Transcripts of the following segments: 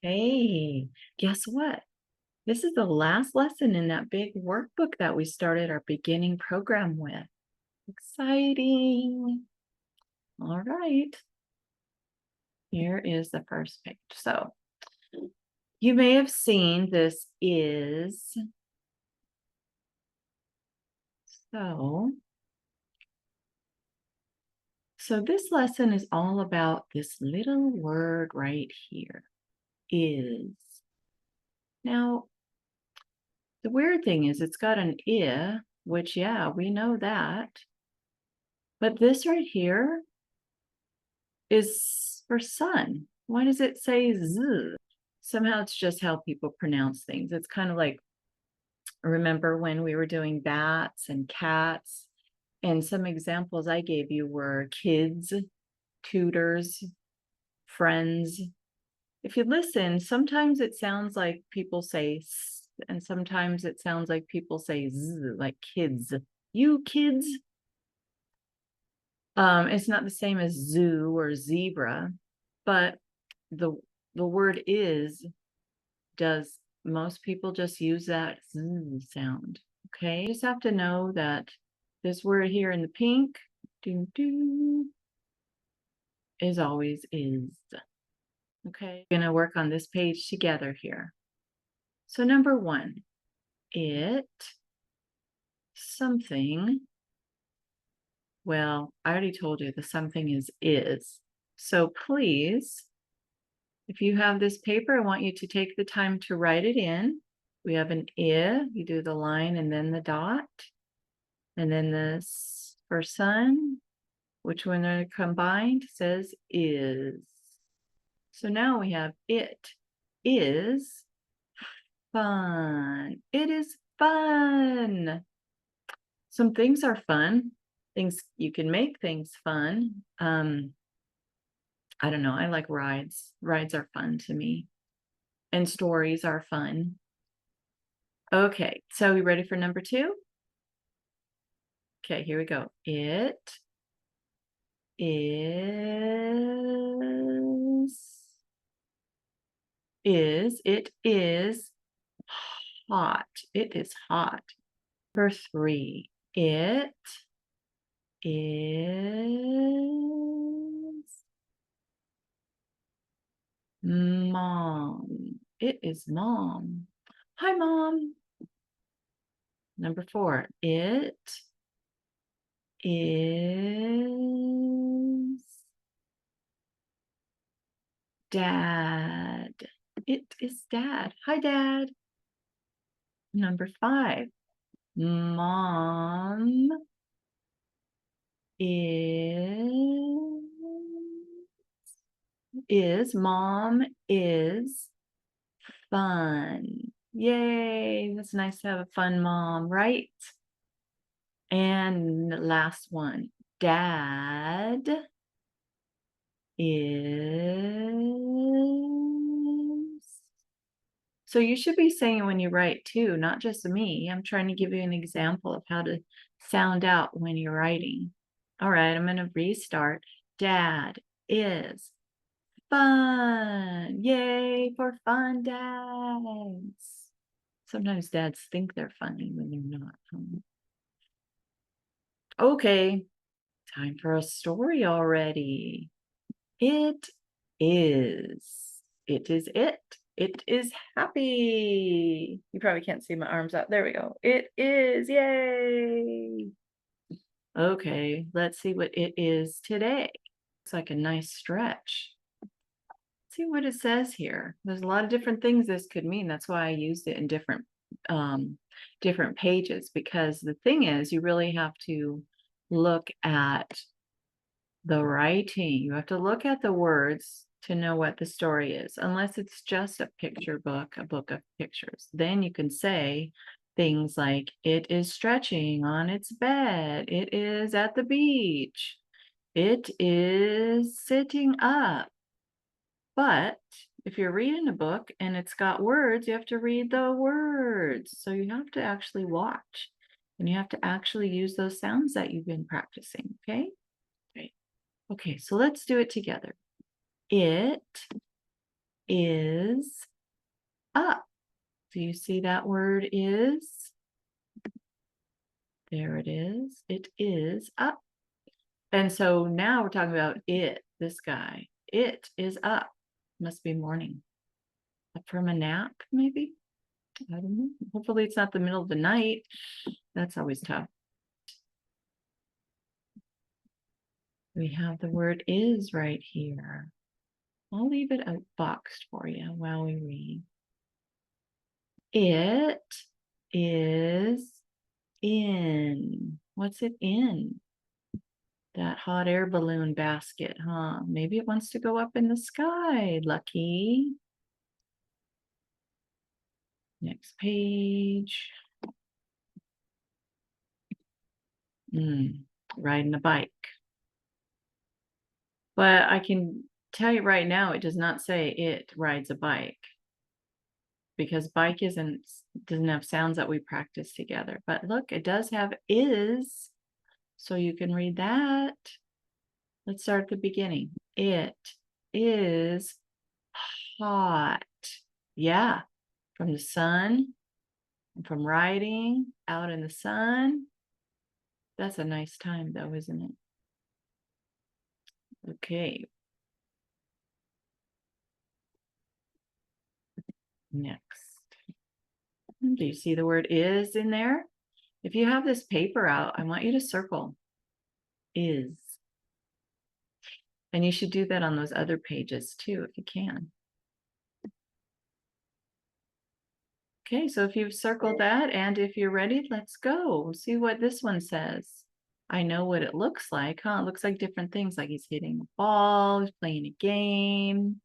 Hey, guess what? This is the last lesson in that big workbook that we started our beginning program with. Exciting. All right. Here is the first page. So you may have seen this is. So this lesson is all about this little word right here, is. Now, the weird thing is it's got an I, which, yeah, we know that. But this right here is for sun. Why does it say z? Somehow it's just how people pronounce things. It's kind of like, remember when we were doing bats and cats? And some examples I gave you were kids, tutors, friends. If you listen, sometimes it sounds like people say s, and sometimes it sounds like people say z, like kids. You kids. It's not the same as zoo or zebra, but the word is, does most people just use that z sound? Okay, you just have to know that this word here in the pink, doo -doo, is always is. Okay, we're gonna work on this page together here. So number one, it, something. Well, I already told you the something is. So please, if you have this paper, I want you to take the time to write it in. We have an I, you do the line and then the dot, and then this for sun, which when they're combined says is. So now we have it is fun. It is fun. Some things are fun. Things you can make things fun. I don't know. I like rides. Rides are fun to me. And stories are fun. Okay, so you ready for number two? Okay, here we go. It is hot. It is hot. Number three, it is mom. It is mom. Hi, mom. Number four, it is dad. It is dad. Hi, dad. Number five, mom mom is fun. Yay, that's nice to have a fun mom, right? And last one, dad is. So you should be saying it when you write too, not just me. I'm trying to give you an example of how to sound out when you're writing. All right, I'm going to restart. Dad is fun. Yay for fun dads. Sometimes dads think they're funny when they're not. Okay, time for a story already. It is. It is it. It is happy. You probably can't see my arms out. There we go. It is. Yay. Okay, let's see what it is today. Looks like a nice stretch. See what it says here. There's a lot of different things this could mean. That's why I used it in different pages, because the thing is, you really have to look at the writing. You have to look at the words to know what the story is, unless it's just a picture book, a book of pictures. Then you can say things like, it is stretching on its bed. It is at the beach. It is sitting up. But if you're reading a book and it's got words, you have to read the words. So you have to actually watch, and you have to actually use those sounds that you've been practicing, okay? Great. Okay, so let's do it together. It is up. Do you see that word is? There it is. It is up. And so now we're talking about it, this guy. It is up. Must be morning. Up from a nap, maybe? I don't know. Hopefully it's not the middle of the night. That's always tough. We have the word is right here. I'll leave it boxed for you while we read. It is in. What's it in? That hot air balloon basket, huh? Maybe it wants to go up in the sky. Lucky. Next page. Riding a bike. But I can tell you right now, it does not say it rides a bike. Because bike doesn't have sounds that we practice together. But look, it does have is. So you can read that. Let's start at the beginning. It is hot. Yeah, from the sun, and from riding out in the sun. That's a nice time though, isn't it? Okay. Next. Do you see the word is in there? If you have this paper out, I want you to circle is. And you should do that on those other pages too, if you can. Okay, so if you've circled that and if you're ready, let's go. See what this one says. I know what it looks like, huh? It looks like different things, like he's hitting a ball, he's playing a game.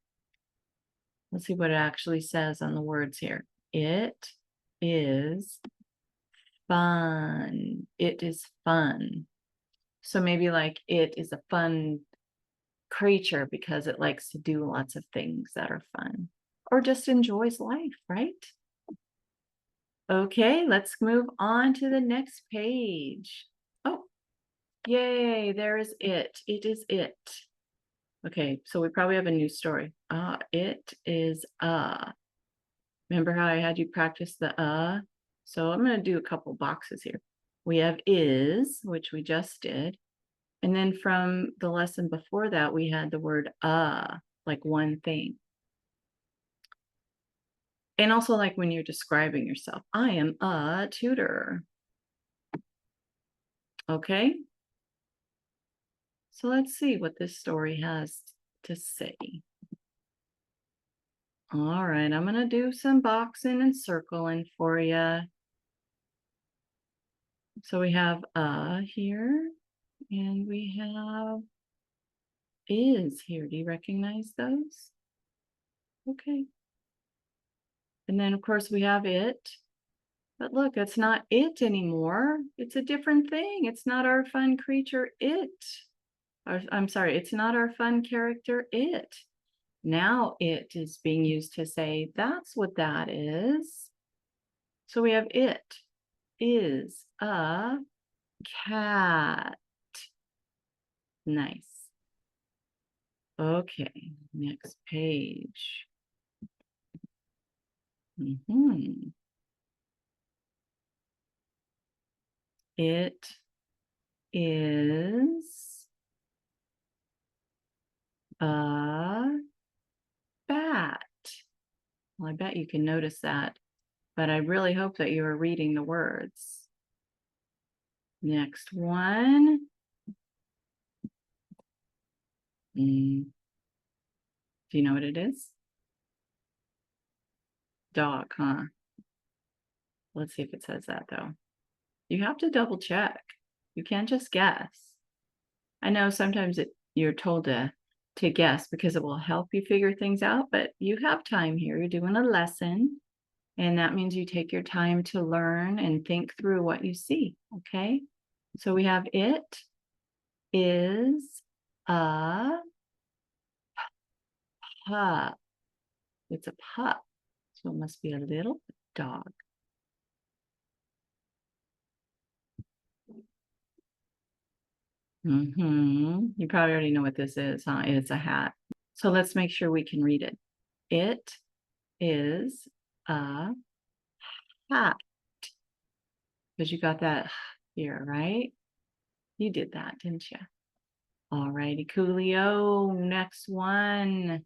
Let's see what it actually says on the words here. It is fun. It is fun. So maybe like it is a fun creature because it likes to do lots of things that are fun or just enjoys life, right? Okay, let's move on to the next page. Oh, yay, there is it. It is it. Okay, so we probably have a new story. It is Remember how I had you practice the So I'm going to do a couple boxes here. We have is, which we just did. And then from the lesson before that, we had the word like one thing. And also like when you're describing yourself, I am a tutor. Okay. So let's see what this story has to say. All right, I'm going to do some boxing and circling for you. So we have here, and we have is here. Do you recognize those? Okay. And then, of course, we have it. But look, it's not it anymore. It's a different thing. It's not our fun creature, it. I'm sorry, it's not our fun character, it. Now it is being used to say, that's what that is. So we have it is a cat. Nice. Okay, next page. It is a bat. Well, I bet you can notice that, but I really hope that you are reading the words. Next one. Do you know what it is? Dog, huh? Let's see if it says that though. You have to double check. You can't just guess. I know sometimes you're told to guess because it will help you figure things out, but you have time here. You're doing a lesson, and that means you take your time to learn and think through what you see, okay? So we have it is a pup. It's a pup, so it must be a little dog. You probably already know what this is, huh? It's a hat. So let's make sure we can read it. It is a hat. Because you got that here, right? You did that, didn't you? All righty, coolio. Next one.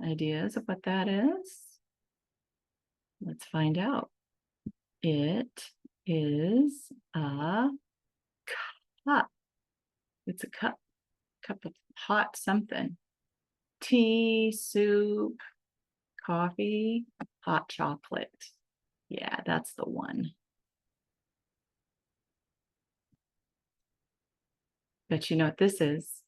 Ideas of what that is? Let's find out. It is a cup. It's a cup of hot something. Tea, soup, coffee, hot chocolate. Yeah, that's the one. Bet you know what this is.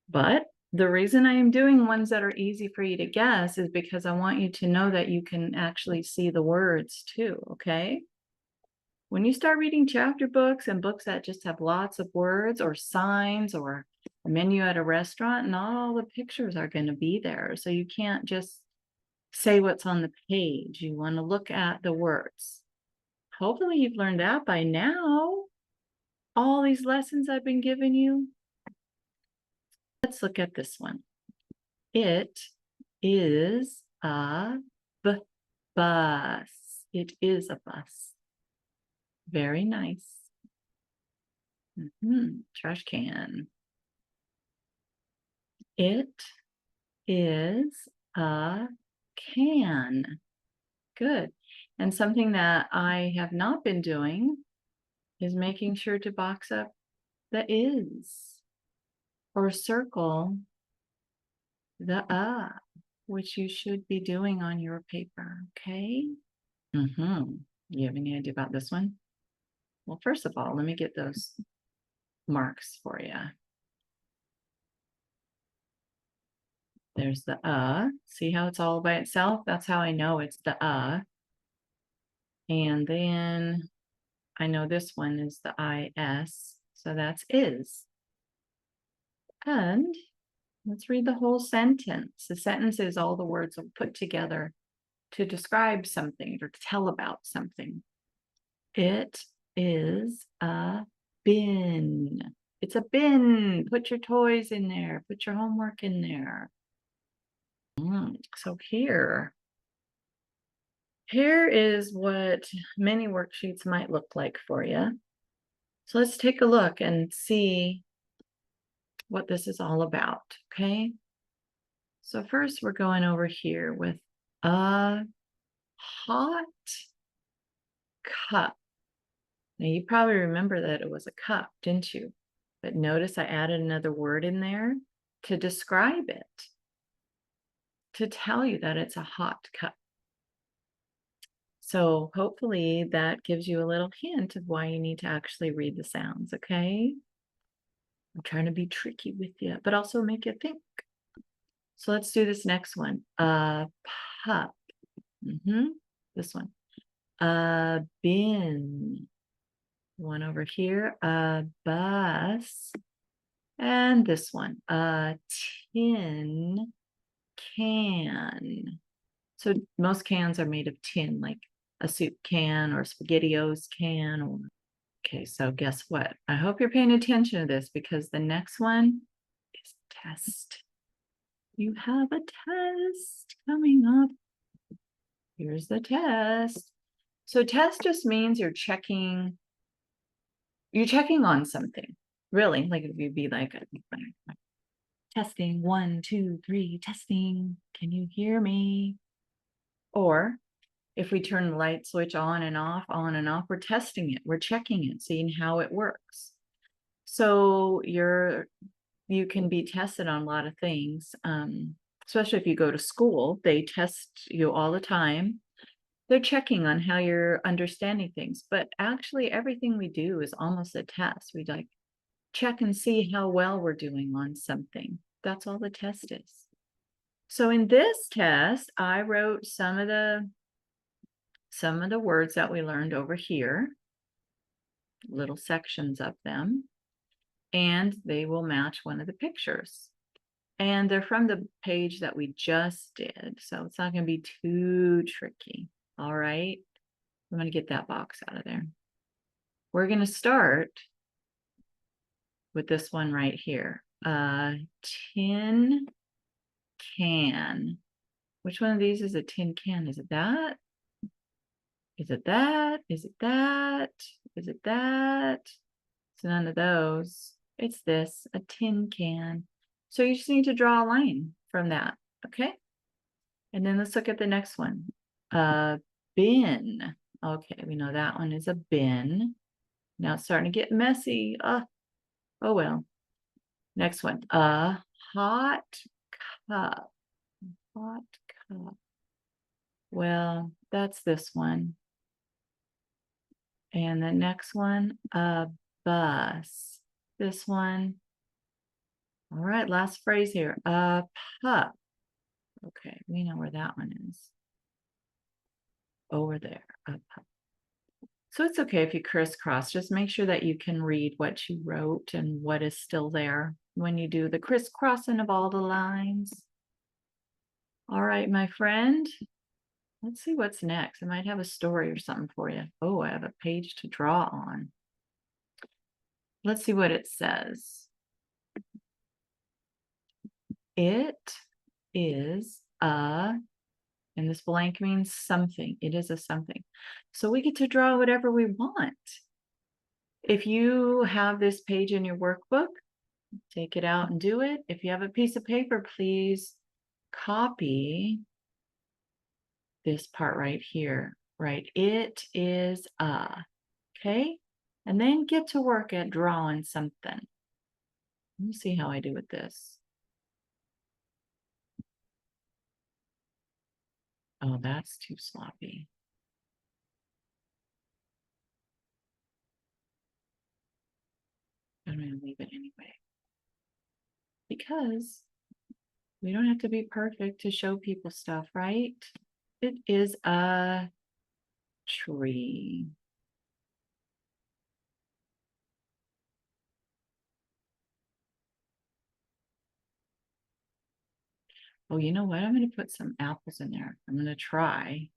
But the reason I am doing ones that are easy for you to guess is because I want you to know that you can actually see the words too, okay? When you start reading chapter books and books that just have lots of words or signs or a menu at a restaurant, not all the pictures are going to be there. So you can't just say what's on the page. You want to look at the words. Hopefully you've learned that by now. All these lessons I've been giving you. Let's look at this one. It is a bus. It is a bus. Very nice. Trash can. It is a can. Good. And something that I have not been doing is making sure to box up the is or circle the which you should be doing on your paper, okay? You have any idea about this one? Well, first of all, let me get those marks for you. There's the See how it's all by itself? That's how I know it's the And then I know this one is the is, so that's is. And let's read the whole sentence. The sentence is all the words are put together to describe something or to tell about something. It is a bin. It's a bin. Put your toys in there. Put your homework in there. So here is what many worksheets might look like for you. So let's take a look and see what this is all about, okay? So first we're going over here with a hot cup. Now you probably remember that it was a cup, didn't you? But notice I added another word in there to describe it, to tell you that it's a hot cup. So hopefully that gives you a little hint of why you need to actually read the sounds, okay? I'm trying to be tricky with you, but also make you think. So let's do this next one. A pup. This one. A bin. One over here. A bus. And this one. A tin can. So most cans are made of tin, like a soup can or SpaghettiOs can. Or... Okay, so guess what? I hope you're paying attention to this because the next one is test. You have a test coming up. Here's the test. So test just means you're checking on something. Really, like if you'd be like testing, 1, 2, 3, testing. Can you hear me? Or if we turn the light switch on and off, we're testing it. We're checking it, seeing how it works. So you can be tested on a lot of things, especially if you go to school. They test you all the time. They're checking on how you're understanding things. But actually, everything we do is almost a test. We like check and see how well we're doing on something. That's all the test is. So in this test, I wrote some of the words that we learned over here, little sections of them, and they will match one of the pictures. And they're from the page that we just did, so it's not going to be too tricky. All right, I'm going to get that box out of there. We're going to start with this one right here. Tin can. Which one of these is a tin can? Is it that? Is it that? Is it that? Is it that? It's none of those. It's this, a tin can. So you just need to draw a line from that, okay? And then let's look at the next one. Bin. Okay, we know that one is a bin. Now it's starting to get messy. Oh well. Next one. A hot cup. Hot cup. Well, that's this one. And the next one, a bus. This one. All right, last phrase here. A pup. Okay, we know where that one is. Over there, a pup. So it's okay if you crisscross. Just make sure that you can read what you wrote and what is still there when you do the crisscrossing of all the lines. All right, my friend. Let's see what's next. I might have a story or something for you. Oh, I have a page to draw on. Let's see what it says. It is a, and this blank means something. It is a something. So we get to draw whatever we want. If you have this page in your workbook, take it out and do it. If you have a piece of paper, please copy this part right here. Right, it is a, okay? And then get to work at drawing something. Let me see how I do with this. Oh, that's too sloppy. I'm going to leave it anyway. Because we don't have to be perfect to show people stuff, right? It is a tree. Oh, you know what? I'm going to put some apples in there. I'm going to try.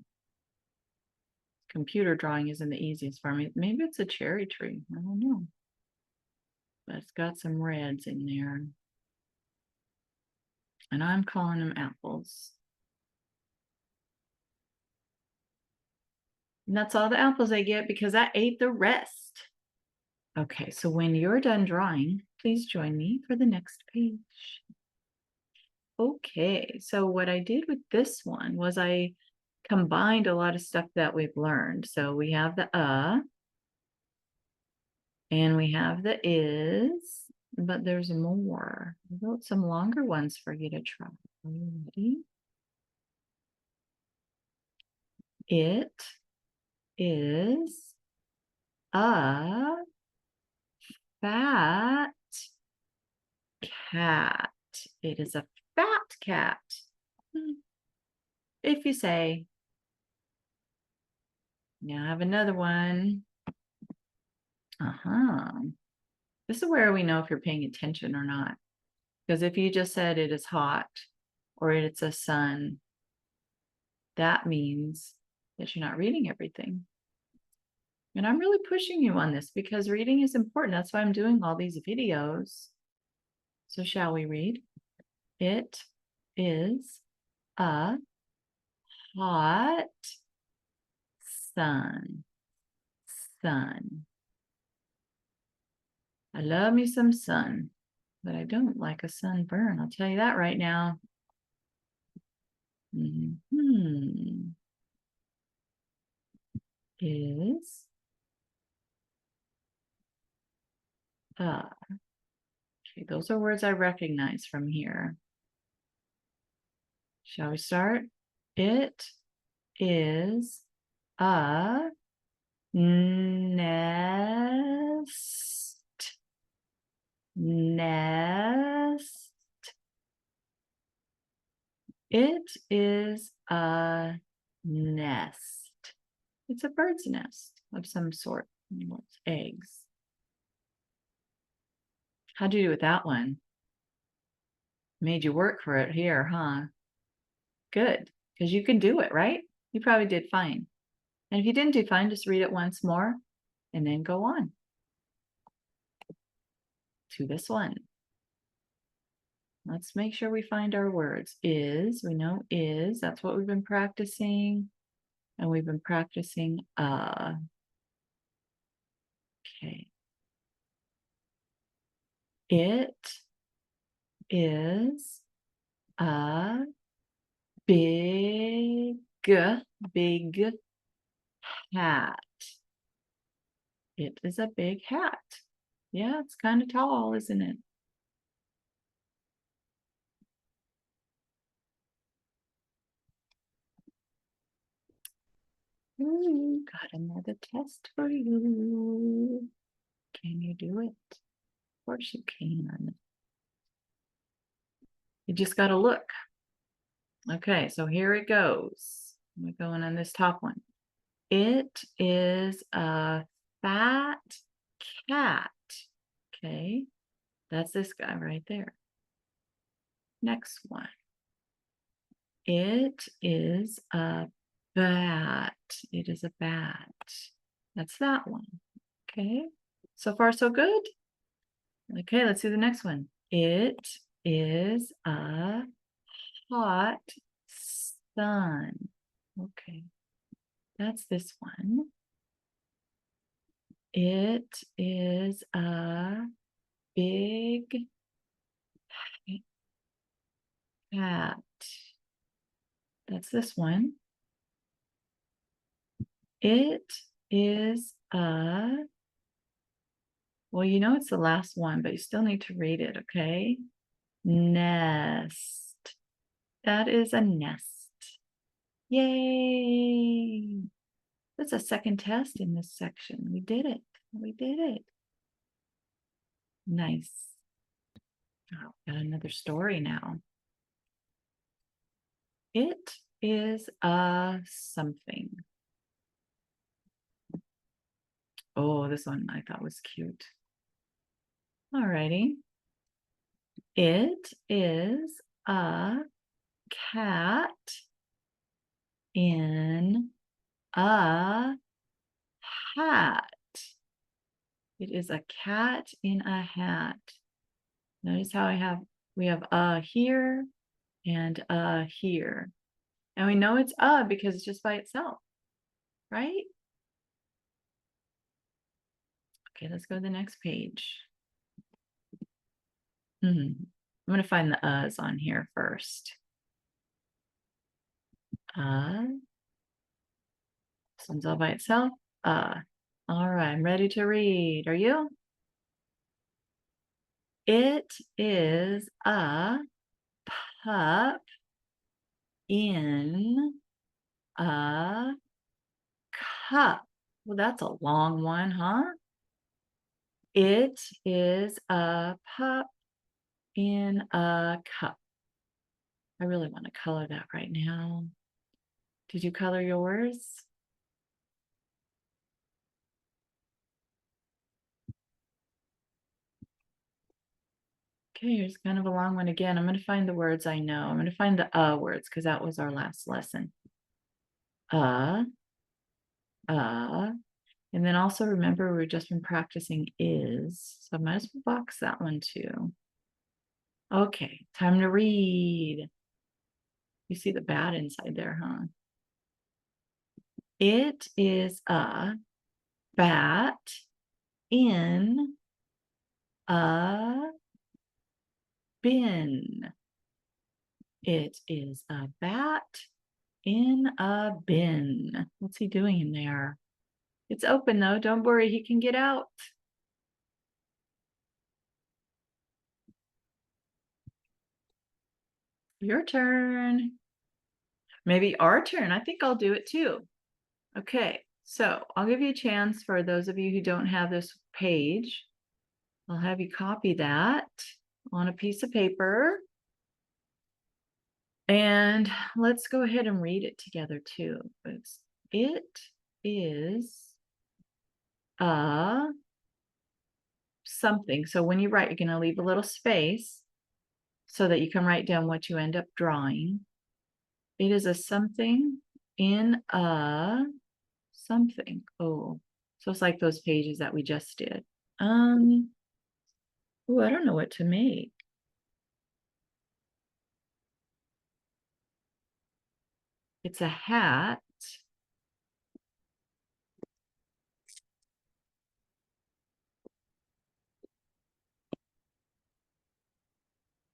Computer drawing isn't the easiest for me. Maybe it's a cherry tree. I don't know. But it's got some reds in there. And I'm calling them apples. And that's all the apples I get because I ate the rest. Okay, so when you're done drawing, please join me for the next page. Okay, so what I did with this one was I combined a lot of stuff that we've learned. So we have the and we have the is, but there's more. I wrote some longer ones for you to try. Are you ready? It is a fat cat. It is a fat cat. If you say, now I have another one. This is where we know if you're paying attention or not. Because if you just said it is hot or it's a sun, that means that you're not reading everything. And I'm really pushing you on this because reading is important. That's why I'm doing all these videos. So shall we read? It is a hot sun. Sun. I love me some sun, but I don't like a sunburn. I'll tell you that right now. Is okay, those are words I recognize from here. Shall we start? It is a nest. Nest. It is a nest. It's a bird's nest of some sort. It's eggs. How'd you do with that one? Made you work for it here, huh? Good, because you can do it, right? You probably did fine. And if you didn't do fine, just read it once more and then go on. to this one. Let's make sure we find our words. Is, we know is, that's what we've been practicing. And we've been practicing okay. It is a big hat. It is a big hat. Yeah, it's kind of tall, isn't it? Ooh, got another test for you. Can you do it? Of course you can. You just got to look. Okay, so here it goes. We're going on this top one. It is a fat cat. Okay, that's this guy right there. Next one. It is a bat. It is a bat. That's that one. Okay, so far so good. Okay, let's do the next one. It is a hot sun. Okay, that's this one. It is a big cat. That's this one. It is a, well, you know it's the last one, but you still need to read it, okay? Nest. That is a nest. Yay! That's a second test in this section. We did it. We did it. Nice. Oh, got another story now. It is a something. Oh, this one I thought was cute. Alrighty. It is a cat in a hat. It is a cat in a hat. Notice how we have a here and a here. And we know it's a because it's just by itself, right? Okay, let's go to the next page. I'm going to find the uhs on here first. This one's all by itself. All right, I'm ready to read. Are you? It is a pup in a cup. Well, that's a long one, huh? It is a pup in a cup. I really want to color that right now. Did you color yours? Okay, here's kind of a long one again. I'm going to find the words I know. I'm going to find the words because that was our last lesson. And then also remember we've just been practicing is. So I might as well box that one too. Okay, time to read. You see the bat inside there, huh? It is a bat in a bin. It is a bat in a bin. What's he doing in there? It's open though. Don't worry, he can get out. Your turn. Maybe our turn. I think I'll do it too. Okay, so I'll give you a chance for those of you who don't have this page. I'll have you copy that on a piece of paper. And let's go ahead and read it together too. It is a something. So when you write, you're going to leave a little space so that you can write down what you end up drawing. It is a something in a something. Oh, so it's like those pages that we just did. Oh, I don't know what to make. It's a hat.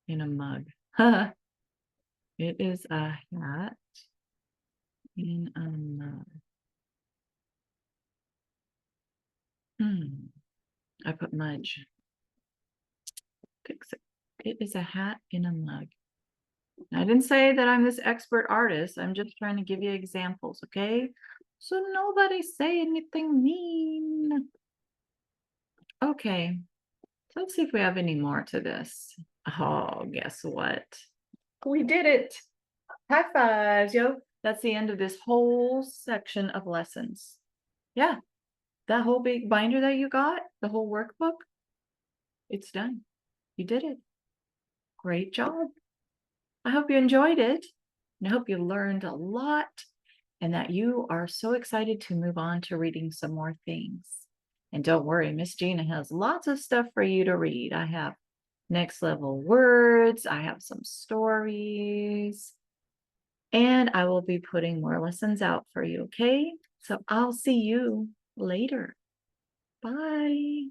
In a mug. It is a hat in a mug. I put mudge. Fix it. It is a hat in a mug. I didn't say that I'm this expert artist. I'm just trying to give you examples, okay? So nobody say anything mean. Okay, so let's see if we have any more to this. Oh, guess what? We did it. High fives, yo. That's the end of this whole section of lessons. Yeah, that whole big binder that you got, the whole workbook, it's done. You did it. Great job. I hope you enjoyed it. And I hope you learned a lot and that you are so excited to move on to reading some more things. And don't worry, Miss Gina has lots of stuff for you to read. I have next level words, I have some stories, and I will be putting more lessons out for you, okay? So I'll see you later. Bye.